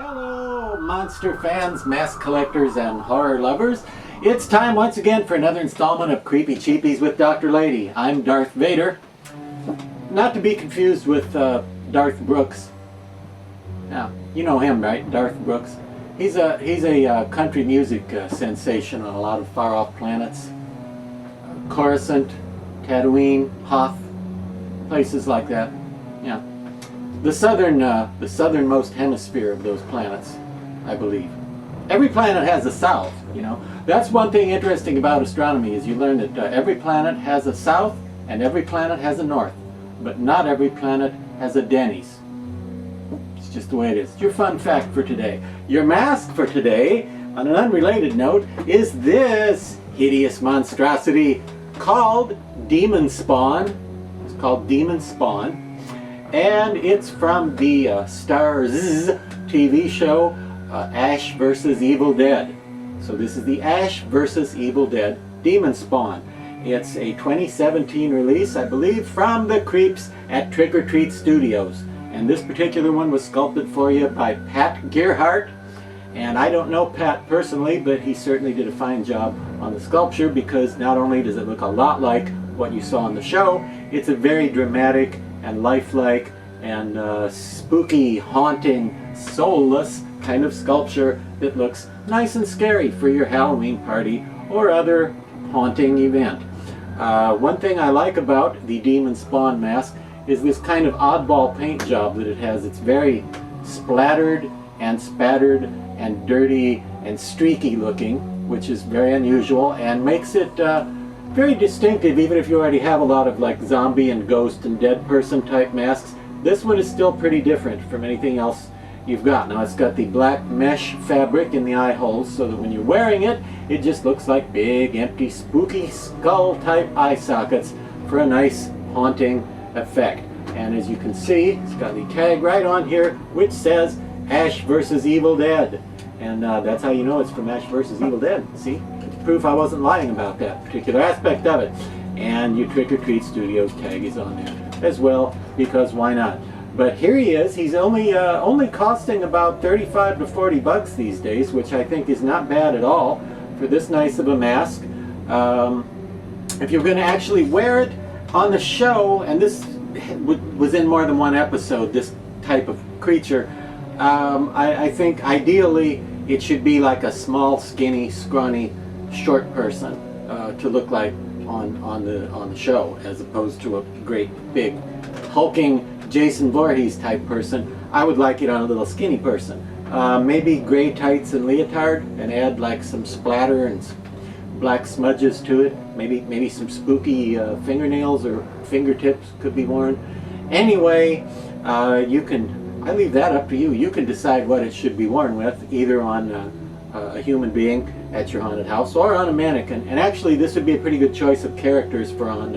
Hello, monster fans, mask collectors, and horror lovers. It's time once again for another installment of Creepy Cheapies with Dr. Lady. I'm Darth Vader. Not to be confused with Darth Brooks. Now, you know him, right? Darth Brooks. He's a country music sensation on a lot of far-off planets. Coruscant, Tatooine, Hoth, places like that. Yeah. The southernmost hemisphere of those planets, I believe. Every planet has a south, you know. That's one thing interesting about astronomy, is you learn that every planet has a south and every planet has a north, but not every planet has a Denny's. It's just the way it is. It's your fun fact for today. Your mask for today, on an unrelated note, is this hideous monstrosity called Demon Spawn. It's called Demon Spawn. And it's from the Starz TV show Ash vs. Evil Dead. So this is the Ash vs. Evil Dead Demon Spawn. It's a 2017 release, I believe, from the creeps at Trick or Treat Studios. And this particular one was sculpted for you by Pat Gerhardt. And I don't know Pat personally, but he certainly did a fine job on the sculpture, because not only does it look a lot like what you saw on the show, it's a very dramatic and lifelike and spooky, haunting, soulless kind of sculpture that looks nice and scary for your Halloween party or other haunting event. One thing I like about the Demon Spawn mask is this kind of oddball paint job that it has. It's very splattered and spattered and dirty and streaky looking, which is very unusual and makes it very distinctive, even if you already have a lot of like zombie and ghost and dead person type masks. This one is still pretty different from anything else you've got. Now it's got the black mesh fabric in the eye holes, so that when you're wearing it, it just looks like big, empty, spooky skull type eye sockets for a nice haunting effect. And as you can see, it's got the tag right on here which says Ash vs. Evil Dead. And that's how you know it's from Ash vs. Evil Dead. See? Proof I wasn't lying about that particular aspect of it. And your Trick or Treat Studios tag is on there as well, because why not? But here he is. He's only costing about 35 to 40 bucks these days, which I think is not bad at all for this nice of a mask. If you're going to actually wear it on the show, and this was in more than one episode, this type of creature, I think ideally it should be like a small, skinny, scrawny, short person to look like on the show, as opposed to a great big hulking Jason Voorhees type person. I would like it on a little skinny person. Maybe gray tights and leotard, and add like some splatter and black smudges to it. Maybe some spooky fingernails or fingertips could be worn. Anyway, I leave that up to you. You can decide what it should be worn with, either on a human being at your haunted house or on a mannequin. And actually this would be a pretty good choice of characters for on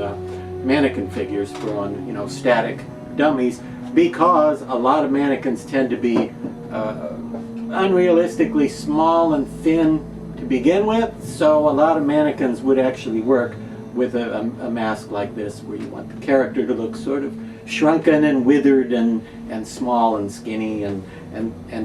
mannequin figures, for on, you know, static dummies, because a lot of mannequins tend to be unrealistically small and thin to begin with, so a lot of mannequins would actually work with a mask like this, where you want the character to look sort of shrunken and withered and small and skinny and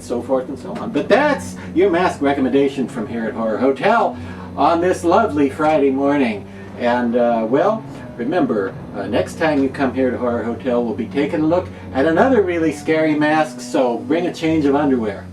so forth and so on. But that's your mask recommendation from here at Horror Hotel on this lovely Friday morning. And well, remember, next time you come here to Horror Hotel, we'll be taking a look at another really scary mask, so bring a change of underwear.